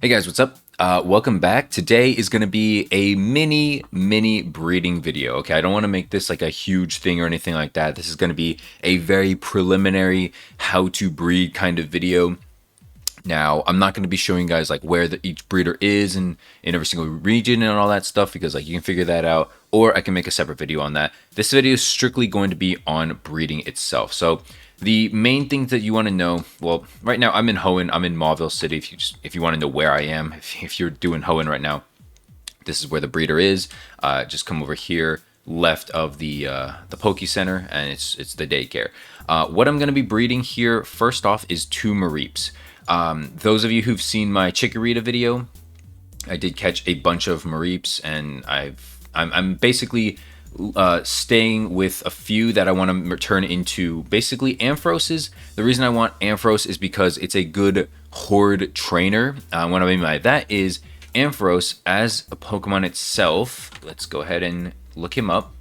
Hey guys, what's up? Welcome back. Today is going to be a mini breeding video. Okay, I don't want to make this like a huge thing or anything like that. This is going to be a very preliminary how to breed kind of video. Now, I'm not going to be showing you guys like where each breeder is in every single region and all that stuff because like you can figure that out, or I can make a separate video on that. This video is strictly going to be on breeding itself. So the main things that you want to know, well, right now I'm in Hoenn, I'm in Mauville City. If you want to know where I am, if you're doing Hoenn right now, this is where the breeder is. Just come over here, left of the Poke Center, and it's the daycare. What I'm going to be breeding here, first off, is 2 Mareeps. Those of you who've seen my Chikorita video, I did catch a bunch of Mareeps, and I'm basically staying with a few that I want to turn into basically Amphros. The reason I want Amphros is because it's a good horde trainer. What I mean by that is Amphros as a Pokemon itself. Let's go ahead and look him up.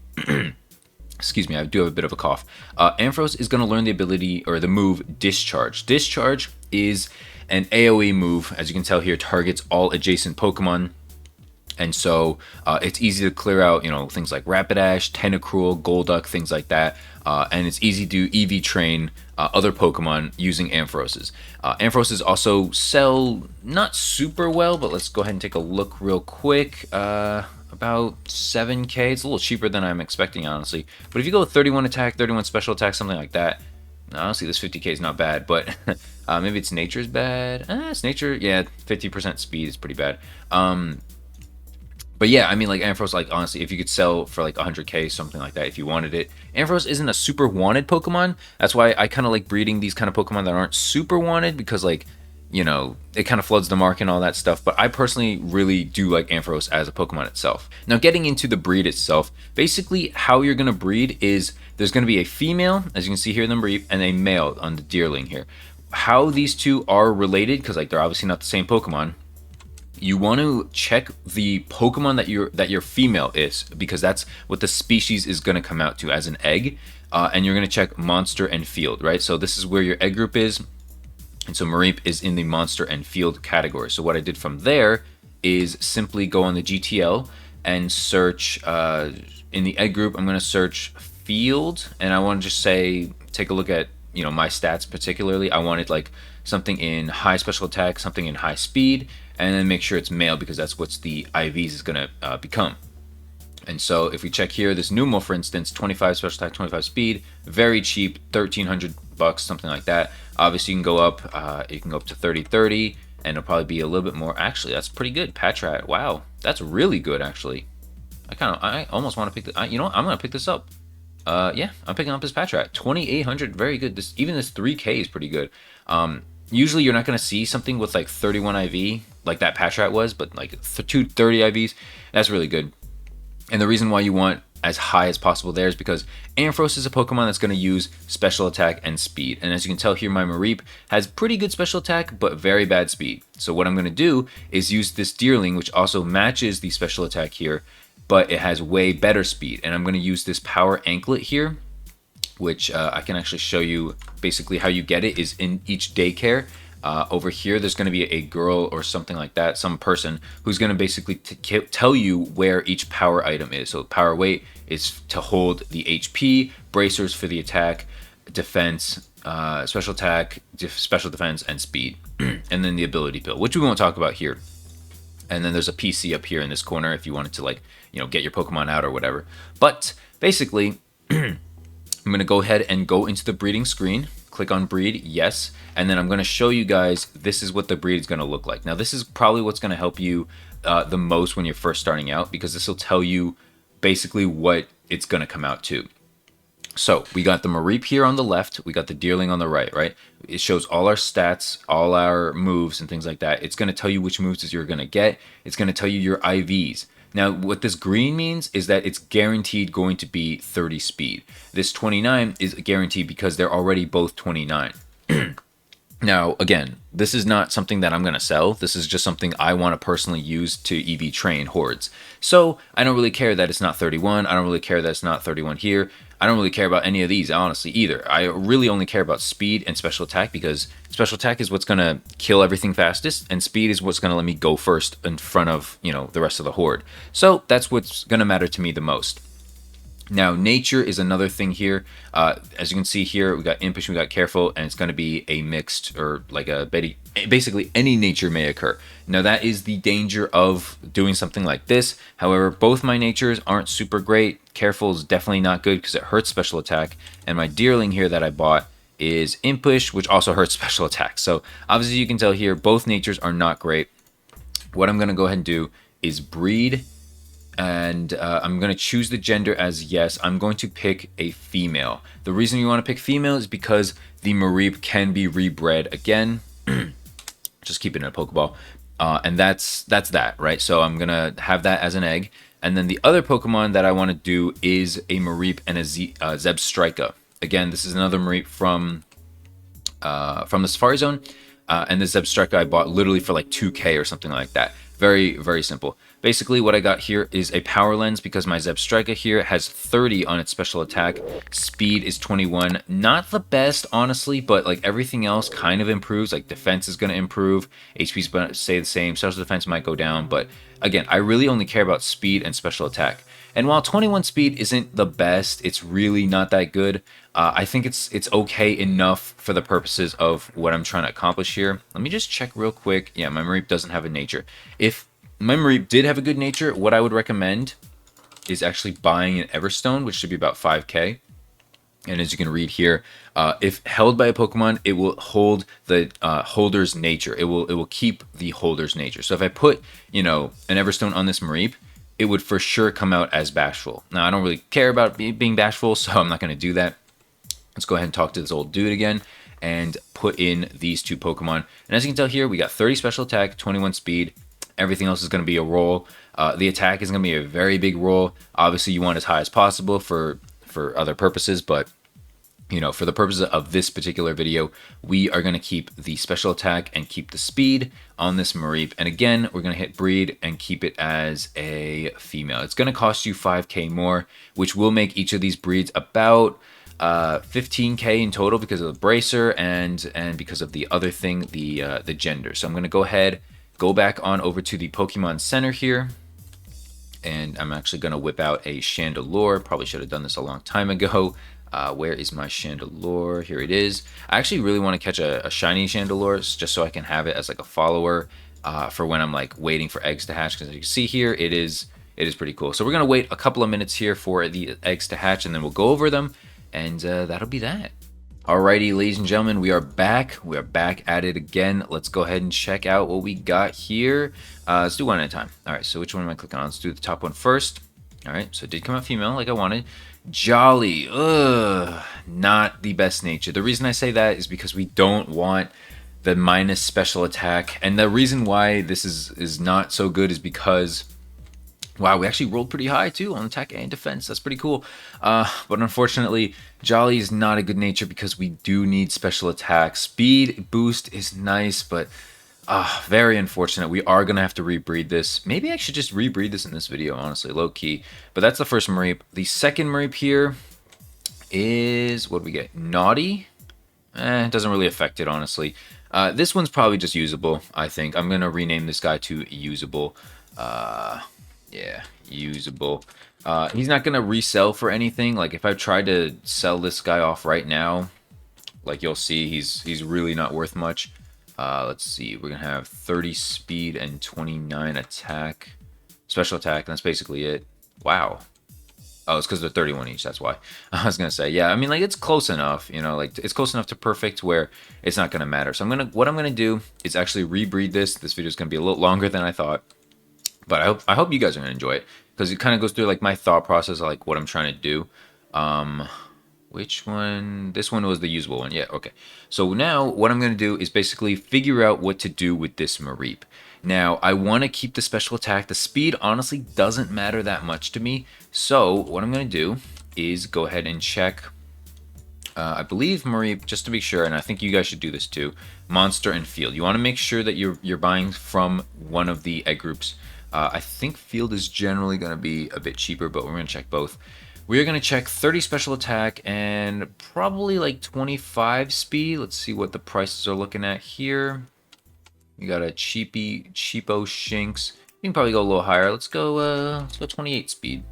Excuse me, I do have a bit of a cough. Amphros is going to learn the ability or the move Discharge. Discharge is an AoE move. As you can tell here, targets all adjacent Pokemon. And so it's easy to clear out, things like Rapidash, Tentacruel, Golduck, things like that. And it's easy to EV train other Pokemon using Amphros. Amphros also sell not super well, but let's go ahead and take a look real quick. About 7K. It's a little cheaper than I'm expecting, honestly. But if you go with 31 attack, 31 special attack, something like that, honestly, this 50K is not bad. But maybe it's nature's bad. It's nature. Yeah, 50% speed is pretty bad. But yeah, I mean, like Amphros, like honestly, if you could sell for like 100K, something like that, if you wanted it. Amphros isn't a super wanted Pokemon. That's why I kind of like breeding these kind of Pokemon that aren't super wanted, because like, it kind of floods the market and all that stuff. But I personally really do like Amphros as a Pokemon itself. Now, getting into the breed itself, basically how you're going to breed is there's going to be a female, as you can see here in the Mareep, and a male on the Deerling here. How these two are related, because like they're obviously not the same Pokemon, you want to check the Pokemon that your female is, because that's what the species is going to come out to as an egg. And you're going to check monster and field, right? So this is where your egg group is. And so Mareep is in the monster and field category. So what I did from there is simply go on the GTL and search in the egg group. I'm going to search field, and I want to just say, take a look at, my stats particularly. I wanted like something in high special attack, something in high speed, and then make sure it's male, because that's what the IVs is going to become. And so if we check here, this Numel, for instance, 25 special attack, 25 speed, very cheap, 1,300 bucks, something like that. Obviously, you can go up to 30, and it'll probably be a little bit more. Actually, that's pretty good. Patrat, wow, that's really good, actually. I almost want to pick I'm going to pick this up. Yeah, I'm picking up this Patrat. 2,800, very good. Even this 3K is pretty good. Usually you're not going to see something with like 31 IV like that Patrat was, but like 230 IVs, that's really good. And the reason why you want as high as possible there is because Amphros is a Pokemon that's going to use special attack and speed. And as you can tell here, my Mareep has pretty good special attack, but very bad speed. So what I'm going to do is use this Deerling, which also matches the special attack here, but it has way better speed. And I'm going to use this Power Anklet here, which I can actually show you. Basically how you get it is in each daycare. Over here, there's going to be a girl or something like that, some person who's going to basically tell you where each power item is. So power weight is to hold the HP, bracers for the attack, defense, special attack, special defense, and speed. And then the ability pill, which we won't talk about here. And then there's a PC up here in this corner if you wanted to like, get your Pokemon out or whatever. But basically, I'm going to go ahead and go into the breeding screen, click on breed, yes, and then I'm going to show you guys this is what the breed is going to look like. Now, this is probably what's going to help you the most when you're first starting out, because this will tell you basically what it's going to come out to. So we got the Mareep here on the left, we got the Deerling on the right? It shows all our stats, all our moves and things like that. It's going to tell you which moves you're going to get. It's going to tell you your IVs. Now, what this green means is that it's guaranteed going to be 30 speed. This 29 is guaranteed because they're already both 29. Now, again, this is not something that I'm going to sell. This is just something I want to personally use to EV train hordes. So I don't really care that it's not 31. I don't really care that it's not 31 here. I don't really care about any of these, honestly, either. I really only care about speed and special attack, because special attack is what's going to kill everything fastest, and speed is what's going to let me go first in front of, the rest of the horde. So that's what's going to matter to me the most. Now, nature is another thing here. As you can see here, we got impish, we got careful, and it's going to be a mixed, or like a basically any nature may occur. Now, that is the danger of doing something like this. However, both my natures aren't super great. Careful is definitely not good because it hurts special attack, and my deerling here that I bought is impish, which also hurts special attack. So obviously you can tell here both natures are not great. What I'm going to go ahead and do is breed, and I'm going to choose the gender as yes. I'm going to pick a female. The reason you want to pick female is because the Mareep can be rebred again. Just keep it in a Pokeball. And that's that, right? So I'm going to have that as an egg. And then the other Pokemon that I want to do is a Mareep and a Zebstrika. Again, this is another Mareep from the Safari Zone. And the Zebstrika I bought literally for like 2K or something like that. Very, very simple. Basically, what I got here is a power lens because my Zebstrika here has 30 on its special attack. Speed is 21. Not the best, honestly, but like everything else kind of improves. Like defense is going to improve. HP is going to stay the same. Special defense might go down. But again, I really only care about speed and special attack. And while 21 speed isn't the best, it's really not that good. I think it's okay enough for the purposes of what I'm trying to accomplish here. Let me just check real quick. Yeah, my Mareep doesn't have a nature. If my Mareep did have a good nature, what I would recommend is actually buying an Everstone, which should be about 5K. And as you can read here, if held by a Pokemon, it will hold the holder's nature. It will keep the holder's nature. So if I put, an Everstone on this Mareep, it would for sure come out as bashful. Now, I don't really care about being bashful, so I'm not going to do that. Let's go ahead and talk to this old dude again and put in these two Pokemon. And as you can tell here, we got 30 special attack, 21 speed. Everything else is going to be a roll. The attack is going to be a very big roll. Obviously, you want as high as possible for other purposes, but for the purposes of this particular video, we are going to keep the special attack and keep the speed on this Mareep. And again, we're going to hit breed and keep it as a female. It's going to cost you 5K more, which will make each of these breeds about 15K in total because of the bracer and because of the other thing, the gender. So I'm going to go ahead, go back on over to the Pokemon Center here. And I'm actually going to whip out a Chandelure. Probably should have done this a long time ago. Where is my Chandelure? Here it is. I actually really want to catch a shiny Chandelure just so I can have it as like a follower for when I'm like waiting for eggs to hatch. Because as you can see here, it is pretty cool. So we're going to wait a couple of minutes here for the eggs to hatch, and then we'll go over them, and that'll be that. Alrighty, ladies and gentlemen, we are back. We are back at it again. Let's go ahead and check out what we got here. Let's do one at a time. All right, so which one am I clicking on? Let's do the top one first. All right, so it did come out female like I wanted. Jolly, not the best nature. The reason I say that is because we don't want the minus special attack. And the reason why this is not so good is because, wow, we actually rolled pretty high too on attack and defense. That's pretty cool. But unfortunately, Jolly is not a good nature because we do need special attack. Speed boost is nice, but very unfortunate. We are going to have to rebreed this. Maybe I should just rebreed this in this video, honestly, low key. But that's the first Mareep. The second Mareep here is, what do we get? Naughty? It doesn't really affect it, honestly. This one's probably just usable, I think. I'm going to rename this guy to usable. Yeah, usable. He's not going to resell for anything. Like, if I tried to sell this guy off right now, like you'll see, he's really not worth much. Let's see, we're going to have 30 speed and 29 attack. Special attack, and that's basically it. Wow. Oh, it's because they're 31 each, that's why. I was going to say, yeah, I mean, like, it's close enough, like, it's close enough to perfect where it's not going to matter. So what I'm going to do is actually rebreed this. This video is going to be a little longer than I thought. But I hope you guys are going to enjoy it, because it kind of goes through, like, my thought process, like, what I'm trying to do. Which one? This one was the usable one. Yeah, okay. So now what I'm going to do is basically figure out what to do with this Mareep. Now, I want to keep the special attack. The speed honestly doesn't matter that much to me. So what I'm going to do is go ahead and check I believe, Marie, just to be sure, and I think you guys should do this too, Monster and Field. You want to make sure that you're buying from one of the egg groups. I think Field is generally going to be a bit cheaper, but we're going to check both. We are going to check 30 special attack and probably like 25 speed. Let's see what the prices are looking at here. We got a cheapo Shinx. We can probably go a little higher. Let's go 28 speed.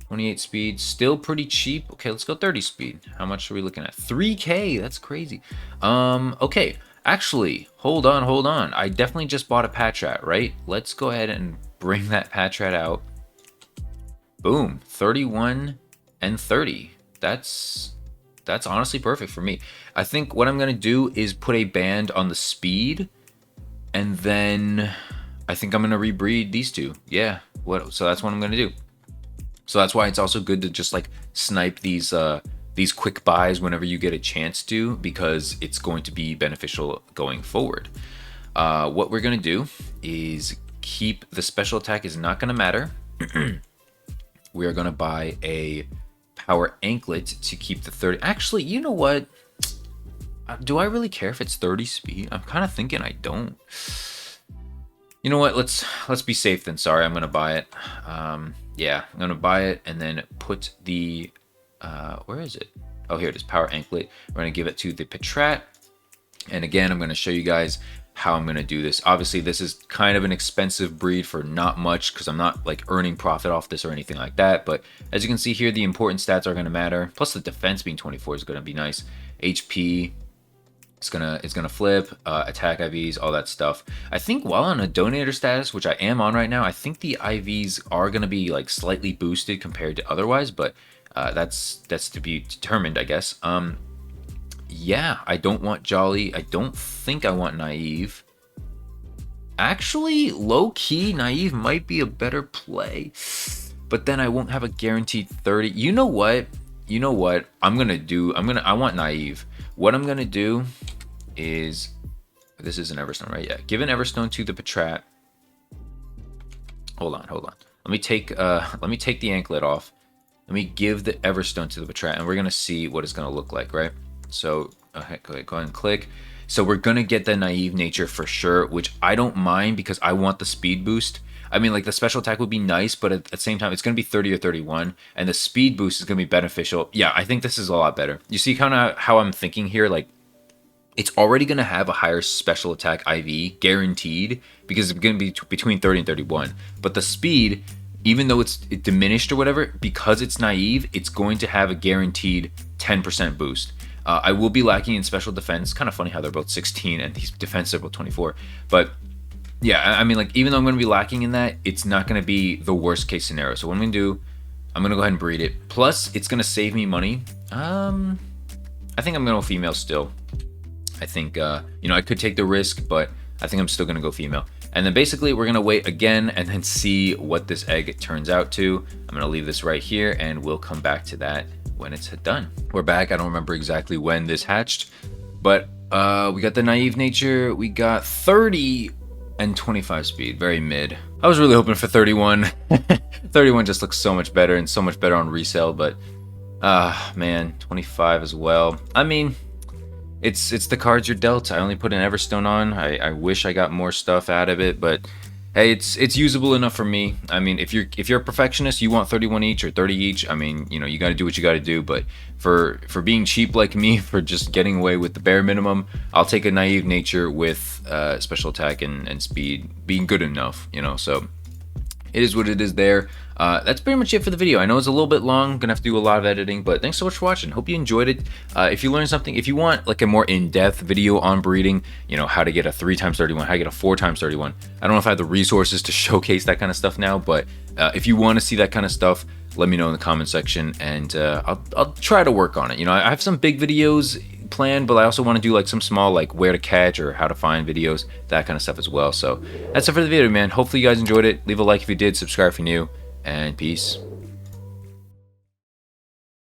28 speed, still pretty cheap. Okay, let's go 30 speed. How much are we looking at? 3K, that's crazy. Okay, actually, hold on. I definitely just bought a Patrat, right? Let's go ahead and bring that Patrat out. Boom, 31 and 30. That's honestly perfect for me. I think what I'm gonna do is put a band on the speed, and then I think I'm gonna rebreed these two. Yeah, so that's what I'm gonna do. So that's why it's also good to just like snipe these quick buys whenever you get a chance to, because it's going to be beneficial going forward. What we're gonna do is keep the special attack is not gonna matter. We are gonna buy a power anklet to keep the 30. Actually, you know what? Do I really care if it's 30 speed? I'm kind of thinking I don't. You know what? Let's be safe then. Sorry, I'm gonna buy it. Yeah, I'm gonna buy it and then put the where is it? Oh, here it is. Power anklet. We're gonna give it to the Patrat, and again, I'm gonna show you guys how I'm gonna do this. Obviously, this is kind of an expensive breed for not much because I'm not like earning profit off this or anything like that. But as you can see here, the important stats are gonna matter. Plus, the defense being 24 is gonna be nice. HP. It's gonna flip, attack IVs, all that stuff. I think while on a donator status, which I am on right now, I think the IVs are gonna be like slightly boosted compared to otherwise, but that's to be determined, I guess. Yeah, I don't want Jolly. I don't think I want Naive. Actually, low-key, Naive might be a better play, but then I won't have a guaranteed 30. You know what? I want Naive. What I'm gonna do is, this is an Everstone, right? Yeah, give an Everstone to the Patrat. Hold on. Let me take the anklet off. Let me give the Everstone to the Patrat, and we're gonna see what it's gonna look like, right? So, okay, go ahead and click. So we're gonna get the Naive nature for sure, which I don't mind because I want the speed boost. I mean, like the special attack would be nice, but at the same time, it's going to be 30 or 31, and the speed boost is going to be beneficial. Yeah, I think this is a lot better. You see kind of how I'm thinking here? Like, it's already going to have a higher special attack IV, guaranteed, because it's going to be between 30 and 31. But the speed, even though it's diminished or whatever, because it's naive, it's going to have a guaranteed 10% boost. I will be lacking in special defense. Kind of funny how they're both 16 and these defense are both 24. But yeah, I mean, like, even though I'm going to be lacking in that, it's not going to be the worst case scenario. So what I'm going to do, I'm going to go ahead and breed it. Plus, it's going to save me money. I think I'm going to go female still. I think, I could take the risk, but I think I'm still going to go female. And then basically, we're going to wait again and then see what this egg turns out to. I'm going to leave this right here, and we'll come back to that when it's done. We're back. I don't remember exactly when this hatched, but we got the naive nature. We got 30 and 25 speed, very mid. I was really hoping for 31. 31 just looks so much better and so much better on resale, but man, 25 as well. I mean, it's the cards you're dealt. I only put an Everstone on. I wish I got more stuff out of it, but hey, it's usable enough for me. I mean, if you're a perfectionist, you want 31 each or 30 each. I mean, you got to do what you got to do. But for being cheap like me, for just getting away with the bare minimum, I'll take a naive nature with special attack and speed being good enough. So it is what it is there. That's pretty much it for the video. I know it's a little bit long, gonna have to do a lot of editing, but thanks so much for watching. Hope you enjoyed it. If you learned something, if you want like a more in-depth video on breeding, how to get a 3x31, how to get a 4x31. I don't know if I have the resources to showcase that kind of stuff now, but if you want to see that kind of stuff, let me know in the comment section, and I'll try to work on it. I have some big videos planned, but I also want to do like some small, like where to catch or how to find videos, that kind of stuff as well. So that's it for the video, man. Hopefully you guys enjoyed it. Leave a like if you did, subscribe if you're new, and peace.